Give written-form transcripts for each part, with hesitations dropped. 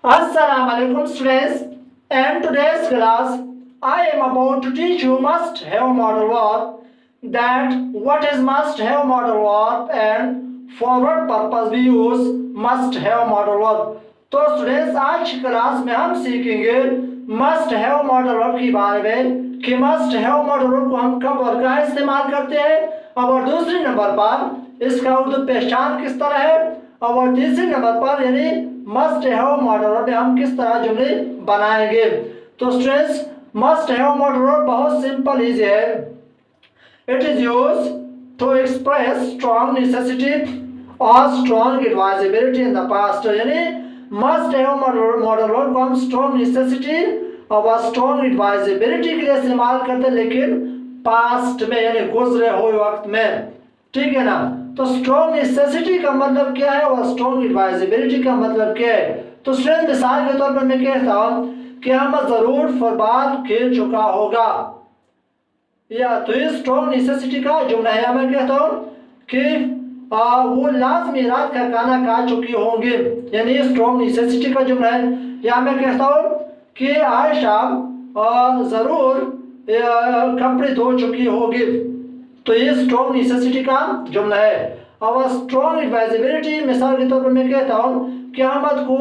Assalamu alaikum students. In today's class, I am about to teach you must have modal verb, that what is must have modal verb and for what purpose we use must have modal verb. तो students आज की class में हम सीखेंगे must have modal verb के बारे में कि मस्ट हैव मॉडल वर्ब को हम कब और कहाँ इस्तेमाल करते हैं और दूसरे नंबर पर इसका उर्दू पहचान किस तरह है और तीसरे नंबर पर यानी मस्ट हैव मॉडल वर्ब में हम किस तरह जुमले बनाएंगे। तो students must have modal verb बहुत सिंपल इजी है। It is use to express strong necessity और strong advisability in the past. यानी मस्ट हैव मॉडल वर्ब को हम स्ट्रॉन्ग नेसेसिटी और स्ट्रॉन्ग एडवाइजेबिलिटी के लिए इस्तेमाल करते हैं, लेकिन पास्ट में यानी गुजरे हुए वक्त में, ठीक है ना। तो स्ट्रॉन्ग नेसेसिटी का मतलब क्या है और स्ट्रॉन्ग एडवाइजेबिलिटी का मतलब क्या है। तो स्टूडेंट मिसाल के तौर पर मैं कहता हूँ कि हम जरूर फुटबॉल खेल चुका होगा, या तो ये स्ट्रॉन्ग नेसेसिटी का जुमला है। मैं कहता हूँ कि वो लाजमी रात का खाना खा चुकी होंगी, यानी स्ट्रॉन्ग नेसेसिटी का जुमला है। या मैं कहता हूँ कि आयशा जरूर कपड़े धो चुकी होगी, तो ये स्ट्रॉन्ग नेसेसिटी का जुमला है। और स्ट्रॉन्ग एडवाइजेबिलिटी मिसाल के तौर पर मैं कहता हूँ कि अहमद को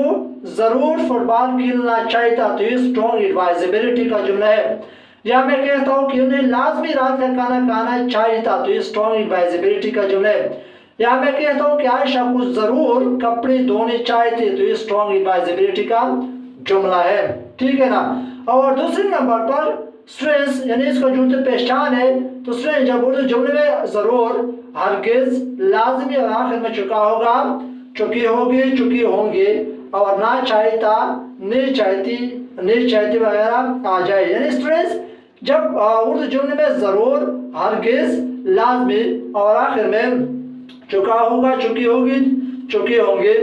जरूर फुटबॉल खेलना चाहिए था, तो ये स्ट्रॉन्ग एडवाइजेबिलिटी का जुमला है। या मैं कहता हूँ कि उन्हें लाजमी रात का खाना खाना चाहिए था, तो ये स्ट्रॉन्ग एडवाइजेबिलिटी का जुमला है। या मैं कहता हूँ कि आयशा को जरूर कपड़े धोने चाहिए थे, तो ये स्ट्रॉन्ग एडवाइजेबिलिटी का जुमला है, ठीक है ना। और दूसरे नंबर पर स्ट्रेस यानी इसका जो पहचान है, तो स्ट्रेस जब उर्दू जुमले में जरूर, हरगिज, लाजमी और आखिर में चुका होगा, चुकी होगी, चुकी होंगे और ना चाहता, नहीं चाहती, नहीं चाहती वगैरह आ जाए। यानी स्ट्रेस जब उर्दू जुमले में जरूर, हरगिज, लाजमी और आखिर में चुका होगा, चुकी होगी, चुके होंगे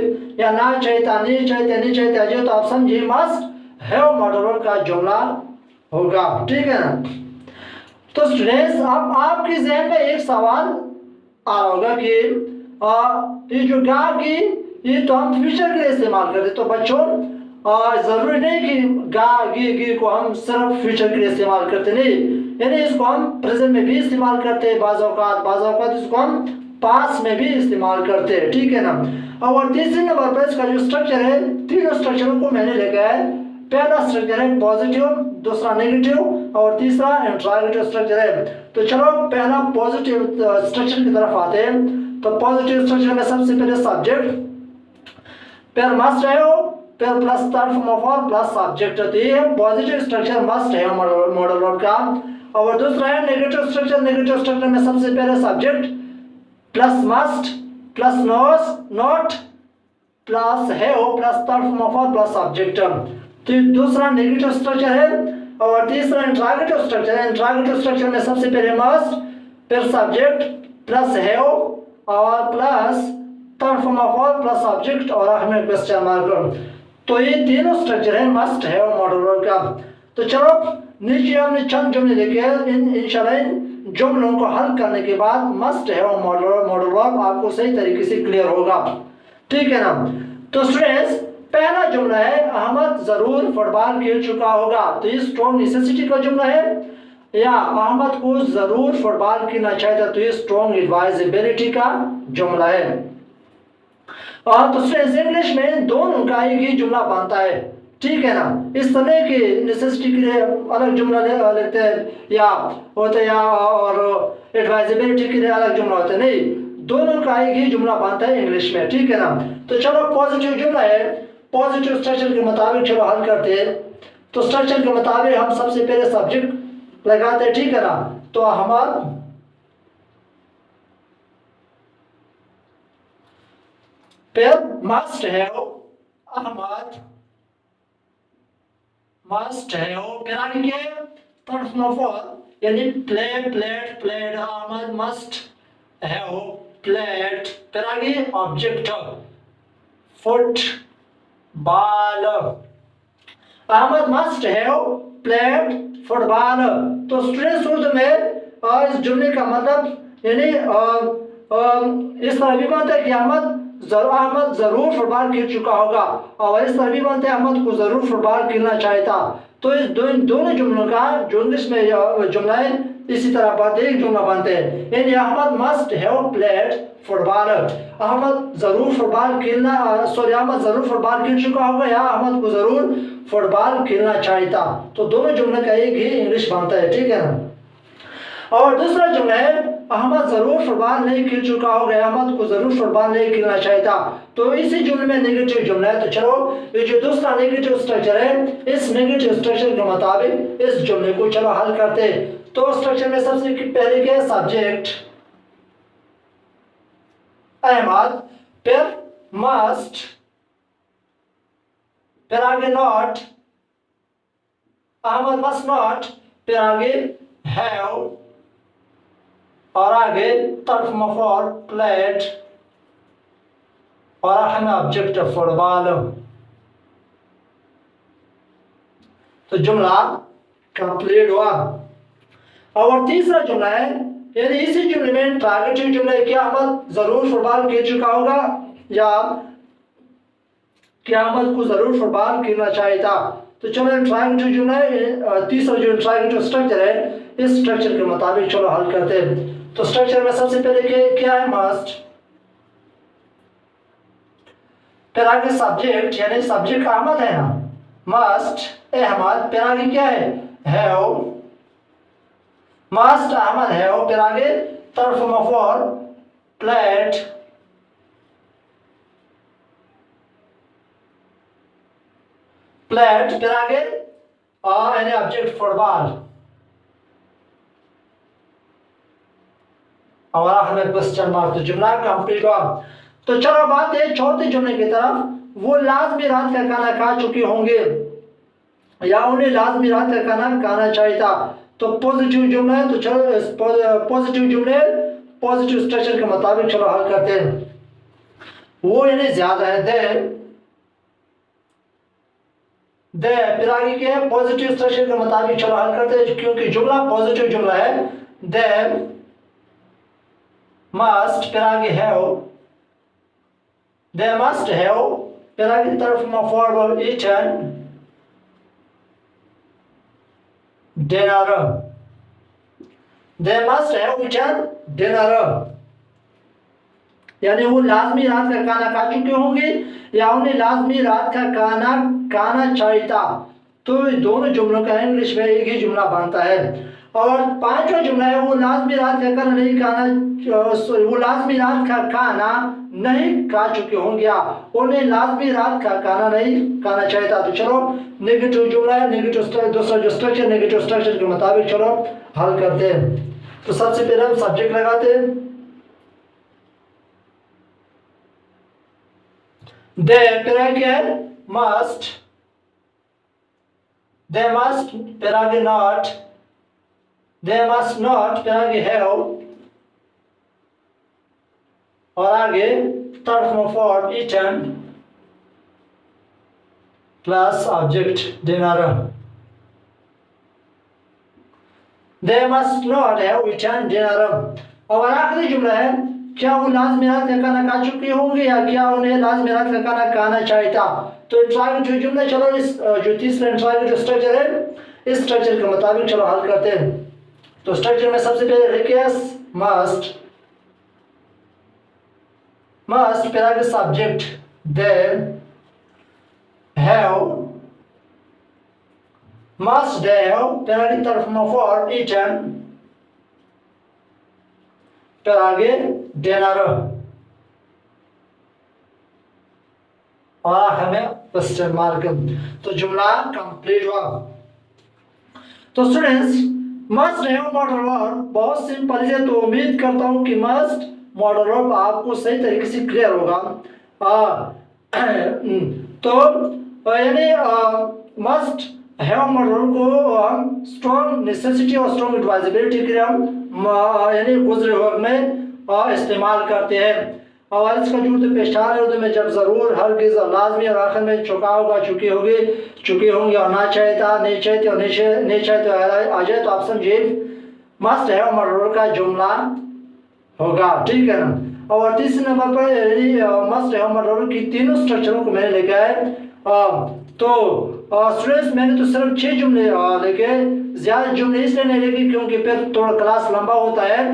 या ना चाहता, नहीं चाहते, नहीं चाहते आ जाए, तो आप समझिए मस्ट हैव मॉडल वर्ब का जुमला होगा, ठीक है ना। तो स्टूडेंट्स अब आपके जहन में एक सवाल आ रहा होगा कि ये जो गा की ये तो हम फ्यूचर के लिए इस्तेमाल करते, तो बच्चों जरूरी नहीं कि गा गी को हम सिर्फ फ्यूचर के लिए इस्तेमाल करते, नहीं, यानी इसको हम प्रेजेंट में भी इस्तेमाल करते हैं, बाज़ औक़ात इसको हम पास में भी इस्तेमाल करते हैं, ठीक है ना। और तीसरे नंबर पर इसका जो स्ट्रक्चर है, तीनों स्ट्रक्चरों को मैंने लिखा है। पहला स्ट्रक्चर है पॉजिटिव, दूसरा नेगेटिव और तीसरा इंट्रोगेटिव स्ट्रक्चर है। तो चलो पहला पॉजिटिव स्ट्रक्चर की तरफ आते हैं। तो पॉजिटिव स्ट्रक्चर में सबसे पहले सब्जेक्ट, फिर मस्ट हैव, फिर plus third form of verb plus subject. तो ये positive structure must have modal verb का। और दूसरा है नेगेटिव स्ट्रक्चर। नेगेटिव स्ट्रक्चर में सबसे पहले सब्जेक्ट प्लस मस्ट प्लस नोस not plus have plus third form of verb plus subject. तो दूसरा नेगेटिव स्ट्रक्चर है। और तीसरा इंट्रोगेटिव स्ट्रक्चर है। इंट्रोगेटिव स्ट्रक्चर में सबसे पहले मस्ट, फिर सब्जेक्ट प्लस हैव और plus third form of verb plus subject और आखिर में क्वेश्चन मार्क। तो ये तीनों स्ट्रक्चर है मस्ट हैव मॉडल वर्ब का। तो चलो नीचे हमने चंद जुमले लिखे हैं, इंशाल्लाह इन जुमलों को हल करने के बाद मस्ट हैव मॉडल वर्ब आपको सही तरीके से क्लियर होगा, ठीक है ना। तो स्टूडेंट्स पहला जुमला है अहमद जरूर फुटबॉल खेल चुका होगा, तो ये स्ट्रॉन्ग नेसेसिटी का जुमला है। या अहमद को जरूर फुटबॉल खेलना चाहिए, तो ये स्ट्रॉन्ग एडवाइजेबिलिटी का जुमला है। और तो स्टूडेंट्स इंग्लिश में दोनों का एक ही जुमला बनता है, ठीक है ना। इस तरह के नेसेसिटी के लिए अलग जुमला लिखते हैं या होते या और एडवाइजेबिलिटी के लिए अलग जुमला होता है, नहीं, दोनों का एक ही जुमला बनता है इंग्लिश में, ठीक है ना। तो चलो पॉजिटिव जुमला है, पॉजिटिव स्ट्रक्चर के मुताबिक चलो हल करते हैं। तो स्ट्रक्चर के मुताबिक हम सबसे पहले सब्जेक्ट लगाते हैं, ठीक है ना। तो अहमद फिर must have, Ahmad must have, फिर आगे क्या है थर्ड फॉर्म ऑफ वर्ब यानी play played played, Ahmad must have played, फिर आगे object football, Ahmad must have played football. तो स्टूडेंट्स उर्दू में इस जुमले का मतलब यानी इस तरह भी बनता है कि अहमद अहमद जरूर फुटबॉल खेल चुका होगा, और इस तरह भी बनते हैं अहमद को जरूर फुटबॉल खेलना चाहिए था। तो इस दोनों जुमलों का जो इंग्लिश में जुमला है इसी तरह बनते एक जुमला बनते हैं। यानी Ahmad must have played football, Ahmad जरूर फुटबॉल खेलना अहमद जरूर फुटबॉल खेल चुका होगा या अहमद को जरूर फुटबॉल खेलना चाहिए था। तो दोनों जुमले का एक ही इंग्लिश बनता है, ठीक है ना। और दूसरा जुमला है अहमद जरूर फुटबॉल नहीं खेल चुका होगा, अहमद को जरूर फुटबॉल नहीं खेलना चाहिए था। तो इसी जुमले में नेगेटिव जुमला है। तो चलो ये जो दूसरा नेगेटिव स्ट्रक्चर है, इस नेगेटिव स्ट्रक्चर के मुताबिक इस जुमले को चलो हल करते हैं। तो स्ट्रक्चर में सबसे पहले क्या है, सब्जेक्ट अहमद, फिर मस्ट, फिर आगे नॉट, अहमद मस्ट नॉट, फिर आगे हैव, और आगे तर्फ मफूल प्लेड, और आखिर में ऑब्जेक्ट फुटबॉल। तो जुमला कंप्लीट हुआ। और तीसरा जुमला है, यदि इसी जुमले में इंट्रोगेटिव जुमला है, क्या अहमद जरूर फुटबॉल खेल चुका होगा या क्या अहमद को जरूर फुटबॉल खेलना चाहिए था। तो चलो इंट्रोगेटिव जुमला है, तीसरा जो इंट्रोगेटिव स्ट्रक्चर है, इस स्ट्रक्चर के मुताबिक चलो हल करते हैं। तो स्ट्रक्चर में सबसे पहले क्या है, मस्ट, फिर आगे सब्जेक्ट, यानी सब्जेक्ट अहमद है ना, मस्ट अहमद, फिर आगे क्या है, हैव, मस्ट अहमद हैव, फिर आगे तर्फ मफूल प्लेड, प्लेड, फिर आगे यानी ऑब्जेक्ट फुटबॉल, और आखिर में क्वेश्चन मार्क। तो जुमला कंप्लीट हुआ। तो चलो बात है चौथे जुमले की तरफ। वो लाजमी रात का खाना खा चुके होंगे या उन्हें लाजमी रात का खाना खाना चाहिए था। तो पॉजिटिव जुमला है, तो चलो पॉजिटिव जुमले पॉजिटिव स्ट्रक्चर के मुताबिक चलो हल करते हैं। वो यानी ज्यादा है, दे, फिर आगे क्या है, पॉजिटिव स्ट्रक्चर के मुताबिक चलो हल करते हैं, क्योंकि जुमला पॉजिटिव जुमला है। दे मस्ट, फिर आगे हैव, दे मस्ट हैव, फिर आगे तरफ मफूल eaten dinner, they must have eaten dinner, यानी वो लाजमी रात का खाना खा चुके होंगे या उन्हें लाजमी रात का खाना खाना चाहिए था। तो दोनों जुमलों का इंग्लिश में एक ही जुमला बनता है। और पांचवा जुमला है, वो लाजमी रात का खाना नहीं खाना, वो लाजमी रात का खाना नहीं खा चुके होंगे या उन्हें लाजमी रात का खाना नहीं खाना चाहिए था। तो चलो नेगेटिव जुमला है, नेगेटिव दूसरा जो स्ट्रक्चर नेगेटिव स्ट्रक्चर के मुताबिक चलो हल करते हैं। तो सबसे पहले हम सब्जेक्ट लगाते हैं, दे, फिर क्या है, मस्ट, दे मस्ट, फिर आगे नॉट, दे मस्ट नॉट, फिर आगे हैव, और आगे तर्फ मफूल eaten plus object dinner. They must not have eaten dinner. और आखिरी जुमला है, क्या वो लाजमी रात का खाना खा चुके होंगे या क्या उन्हें लाजमी रात का खाना खाना चाहिए था। तो इंट्रोगेटिव जुमला, चलो इस जो तीसरा इंट्रोगेटिव स्ट्रक्चर है इस स्ट्रक्चर के मुताबिक चलो हल करते हैं। तो स्ट्रक्चर में सबसे पहले रिक्वेस्ट मस्ट, मस्ट, फिर आगे subject they, have, must they have, फिर आगे तरफ मफूल ईटन, फिर आगे डिनर, और आखिर में क्वेश्चन मार्क। तो जुमला कंप्लीट हुआ। तो students, must have modal verb बहुत सिंपल है। तो उम्मीद करता हूं कि मस्ट मॉडल वर्ब आपको सही तरीके से क्लियर होगा। तो यानी मस्ट हैव मॉडल वर्ब को हम स्ट्रॉन्ग नेसेसिटी और स्ट्रॉन्ग एडवाइजेबिलिटी के लिए हम यानी गुजरे वक्त में इस्तेमाल करते हैं। और इसका जो उर्दू पेशान है, उर्दू में जब ज़रूर हरगिज़ लाजमी और आखिर में चुका होगा, चुके होंगे और ना चाहे था, नहीं चाहे तो नहीं चाहे तो आ जाए, तो आप समझिए मस्ट हैव मॉडल वर्ब का जुमला होगा, ठीक है ना। और तीसरे नंबर पर मस्ट हैव मॉडल की तीनों स्ट्रक्चरों को मैंने लेके आए। तो स्टूडेंट्स मैंने तो सिर्फ 6 जुमले लेके, ज़्यादा जुमले इसलिए नहीं लेके क्योंकि फिर थोड़ा क्लास लंबा होता है।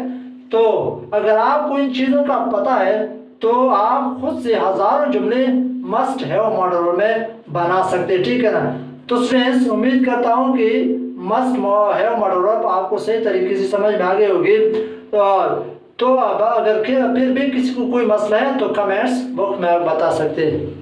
तो अगर आपको इन चीज़ों का पता है तो आप खुद से हज़ारों जुमले मस्ट हैव मॉडल में बना सकते हैं, ठीक है ना। तो स्टूडेंट्स उम्मीद करता हूँ कि मस्ट हैव मॉडल आपको सही तरीके से समझ में आ गई होगी। तो अब अगर फिर भी किसी को कोई मसला है तो कमेंट्स बॉक्स में आप बता सकते हैं।